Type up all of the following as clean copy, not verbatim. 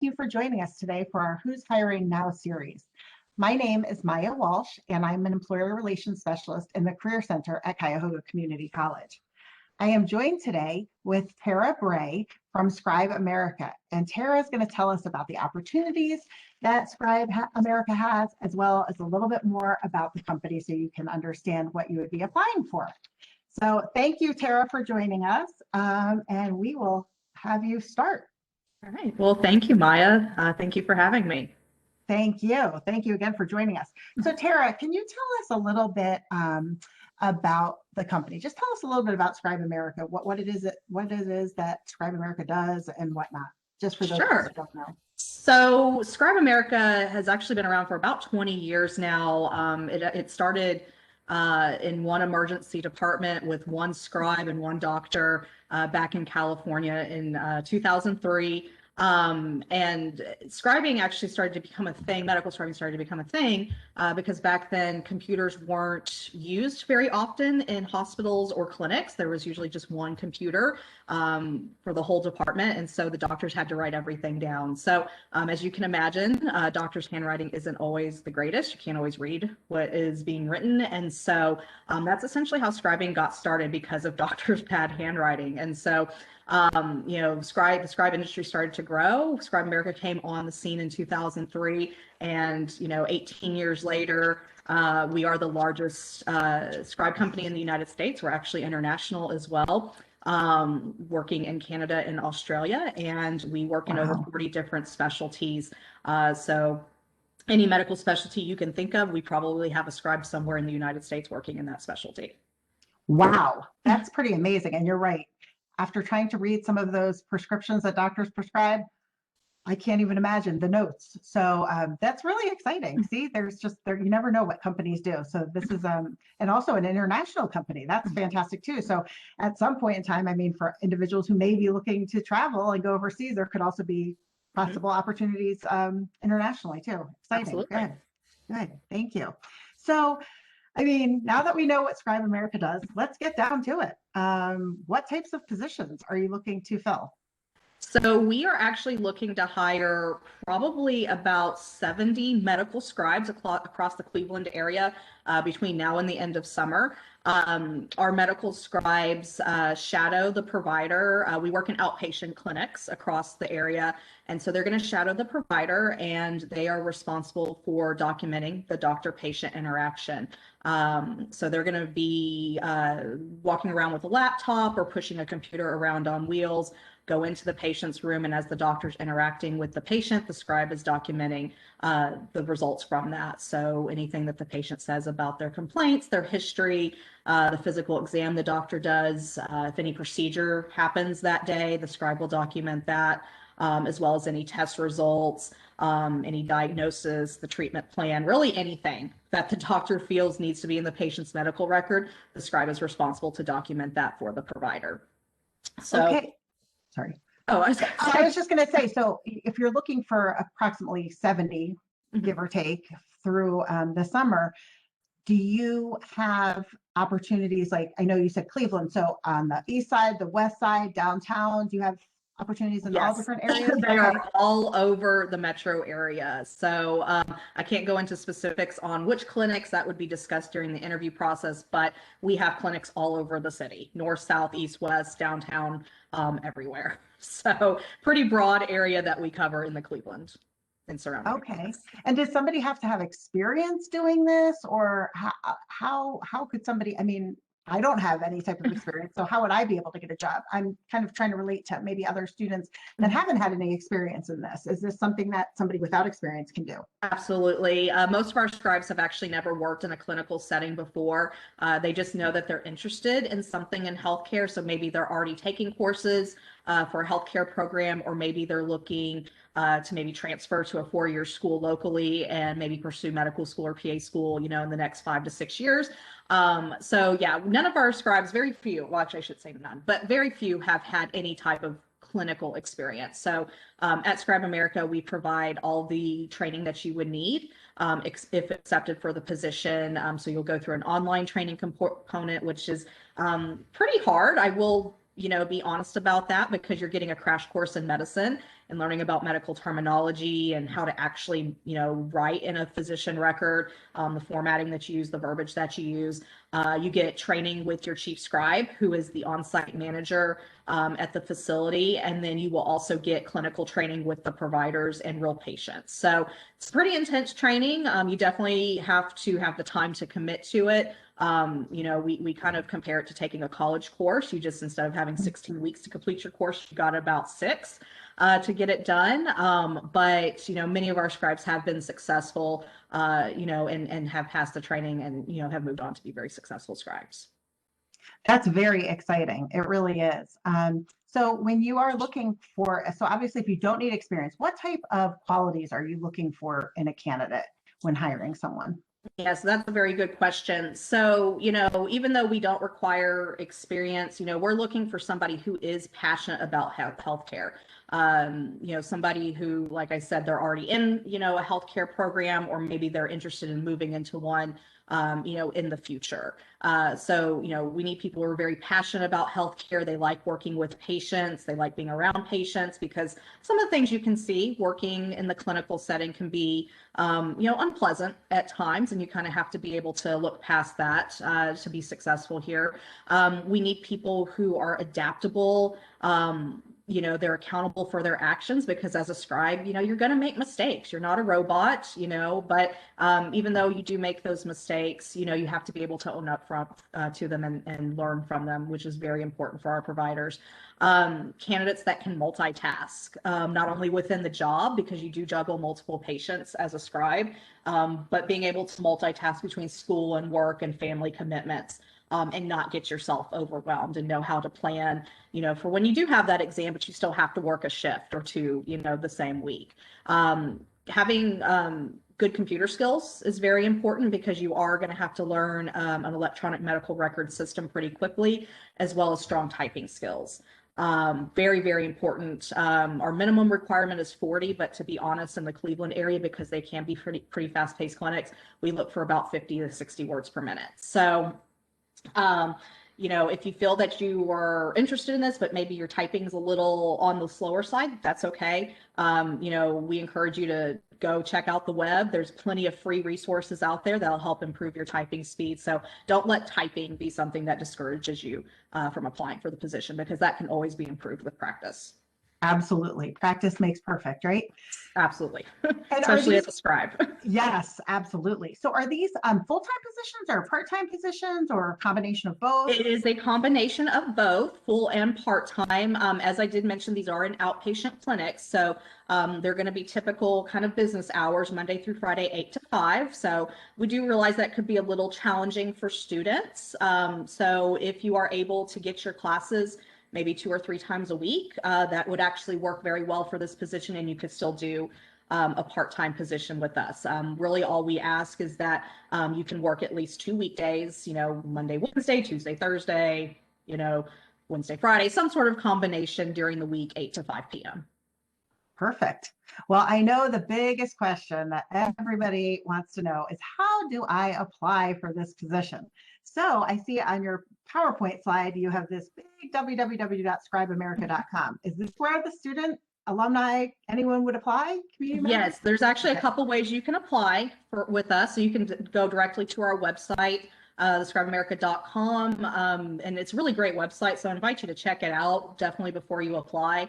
you for joining us today for our Who's Hiring Now series. My name is Maya Walsh, and I'm an Employer Relations Specialist in the Career Center at Cuyahoga Community College. I am joined today with Tara Bray from Scribe America, and Tara is going to tell us about the opportunities that Scribe America has, as well as a little bit more about the company so you can understand what you would be applying for. So thank you, Tara, for joining us, and we will have you start. All right. Well, thank you, Maya. Thank you for having me. Thank you. Thank you again for joining us. So Tara, can you tell us a little bit about the company? Just tell us a little bit about Scribe America, what it is that Scribe America does and whatnot, just for those who don't know. So Scribe America has actually been around for about 20 years now. It started in one emergency department with one scribe and one doctor back in California in 2003. And scribing actually started to become a thing, medical scribing started to become a thing because back then computers weren't used very often in hospitals or clinics. There was usually just one computer for the whole department. And so the doctors had to write everything down. So as you can imagine, doctors' handwriting isn't always the greatest. You can't always read what is being written. And so that's essentially how scribing got started because of doctors' bad handwriting. And so the scribe industry started to grow. Scribe America came on the scene in 2003, and 18 years later, we are the largest scribe company in the United States. We're actually international as well, working in Canada and Australia, and we work in over 40 different specialties. So any medical specialty you can think of, we probably have a scribe somewhere in the United States working in that specialty. Wow, that's pretty amazing. And you're right. After trying to read some of those prescriptions that doctors prescribe, I can't even imagine the notes. So that's really exciting. See, you never know what companies do. So this is, and also an international company. That's fantastic too. So at some point in time, I mean, for individuals who may be looking to travel and go overseas, there could also be possible opportunities internationally too. Exciting. Absolutely. Good. Thank you. So, I mean, now that we know what Scribe America does, let's get down to it. What types of positions are you looking to fill? So we are actually looking to hire probably about 70 medical scribes across the Cleveland area between now and the end of summer. Our medical scribes shadow the provider. We work in outpatient clinics across the area, and so they're going to shadow the provider, and they are responsible for documenting the doctor-patient interaction. So they're going to be walking around with a laptop or pushing a computer around on wheels, go into the patient's room, and as the doctor's interacting with the patient, the scribe is documenting the results from that. So anything that the patient says about their complaints, their history, the physical exam the doctor does, if any procedure happens that day, the scribe will document that, as well as any test results, any diagnosis, the treatment plan, really anything that the doctor feels needs to be in the patient's medical record, the scribe is responsible to document that for the provider. So, okay. Sorry. Oh, I was just going to say, so if you're looking for approximately 70, give or take, through the summer, do you have opportunities, like I know you said Cleveland, so on the east side, the west side, downtown, do you have opportunities in all different areas? They are all over the metro area. So I can't go into specifics on which clinics that would be discussed during the interview process, but we have clinics all over the city, north, south, east, west, downtown, everywhere. So pretty broad area that we cover in the Cleveland and surrounding. Okay. And does somebody have to have experience doing this, or how could somebody, I mean, I don't have any type of experience, so how would I be able to get a job? I'm kind of trying to relate to maybe other students that haven't had any experience in this. Is this something that somebody without experience can do? Absolutely. Most of our scribes have actually never worked in a clinical setting before. They just know that they're interested in something in healthcare. So maybe they're already taking courses for a healthcare program, or maybe they're looking to maybe transfer to a 4-year school locally and maybe pursue medical school or PA school, in the next 5 to 6 years. So yeah, none of our scribes, very few, well, actually I should say none, but very few have had any type of clinical experience. So at Scribe America, we provide all the training that you would need if accepted for the position. So you'll go through an online training component, which is pretty hard. I will be honest about that, because you're getting a crash course in medicine and learning about medical terminology and how to actually, write in a physician record, the formatting that you use, the verbiage that you use. You get training with your chief scribe, who is the on-site manager at the facility, and then you will also get clinical training with the providers and real patients. So it's pretty intense training. You definitely have to have the time to commit to it. We kind of compare it to taking a college course. You just, instead of having 16 weeks to complete your course, you got about 6 to get it done. But many of our scribes have been successful, and have passed the training and, have moved on to be very successful scribes. That's very exciting. It really is. So when you are looking for, so obviously if you don't need experience, what type of qualities are you looking for in a candidate when hiring someone? Yes, that's a very good question. So, even though we don't require experience, we're looking for somebody who is passionate about healthcare. Somebody who, like I said, they're already in, a healthcare program, or maybe they're interested in moving into one, in the future. So, we need people who are very passionate about healthcare. They like working with patients. They like being around patients, because some of the things you can see working in the clinical setting can be, unpleasant at times, and you kind of have to be able to look past that to be successful here. We need people who are adaptable. They're accountable for their actions, because as a scribe, you're going to make mistakes. You're not a robot, but even though you do make those mistakes, you have to be able to own up to them and learn from them, which is very important for our providers. Candidates that can multitask, not only within the job, because you do juggle multiple patients as a scribe, but being able to multitask between school and work and family commitments. And not get yourself overwhelmed, and know how to plan, for when you do have that exam, but you still have to work a shift or two, the same week. Having good computer skills is very important, because you are going to have to learn an electronic medical record system pretty quickly, as well as strong typing skills. Very, very important. Our minimum requirement is 40, but to be honest, in the Cleveland area, because they can be pretty fast-paced clinics, we look for about 50 to 60 words per minute. So if you feel that you are interested in this, but maybe your typing is a little on the slower side, that's okay. We encourage you to go check out the web. There's plenty of free resources out there that'll help improve your typing speed. So don't let typing be something that discourages you from applying for the position, because that can always be improved with practice. Absolutely. Practice makes perfect, right? Absolutely. And especially as a scribe. Yes, absolutely. So are these full-time positions or part-time positions, or a combination of both? It is a combination of both, full and part-time. As I did mention, these are in outpatient clinics. So they're going to be typical kind of business hours, Monday through Friday, 8 to 5. So we do realize that could be a little challenging for students. So if you are able to get your classes maybe 2 or 3 times a week, that would actually work very well for this position, and you could still do a part-time position with us. Really all we ask is that you can work at least 2 weekdays, Monday, Wednesday, Tuesday, Thursday, Wednesday, Friday, some sort of combination during the week, 8 to 5 p.m. Perfect. Well, I know the biggest question that everybody wants to know is, how do I apply for this position? So I see on your PowerPoint slide, you have this big www.scribeamerica.com. Is this where the student, alumni, anyone would apply? Yes, there's actually a couple ways you can apply with us. So you can go directly to our website, scribeamerica.com, and it's a really great website, so I invite you to check it out definitely before you apply.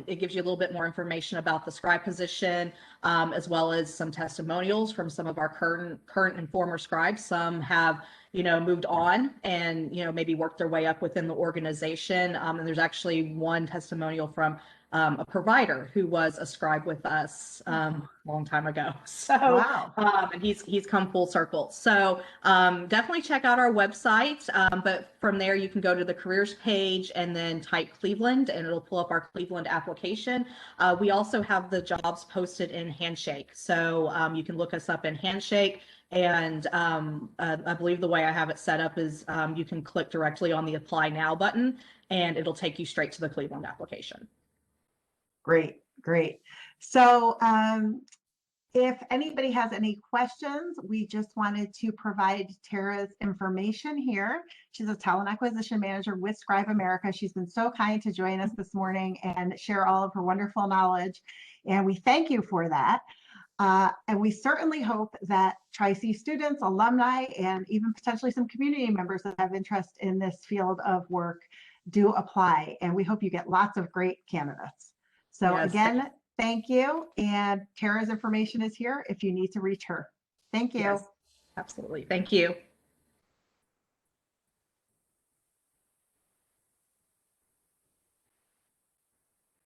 It gives you a little bit more information about the scribe position, as well as some testimonials from some of our current and former scribes. Some have moved on and maybe worked their way up within the organization, and there's actually one testimonial from a provider who was a scribe with us a long time ago. So wow. And he's come full circle. So definitely check out our website. But from there, you can go to the careers page and then type Cleveland, and it'll pull up our Cleveland application. We also have the jobs posted in Handshake. So you can look us up in Handshake. And I believe the way I have it set up is you can click directly on the Apply Now button, and it'll take you straight to the Cleveland application. Great, great. So If anybody has any questions, we just wanted to provide Tara's information here. She's a talent acquisition manager with Scribe America. She's been so kind to join us this morning and share all of her wonderful knowledge, and we thank you for that. And we certainly hope that Tri-C students, alumni, and even potentially some community members that have interest in this field of work do apply. And we hope you get lots of great candidates. So Yes. again, thank you. And Tara's information is here if you need to reach her. Thank you. Yes, absolutely. Thank you.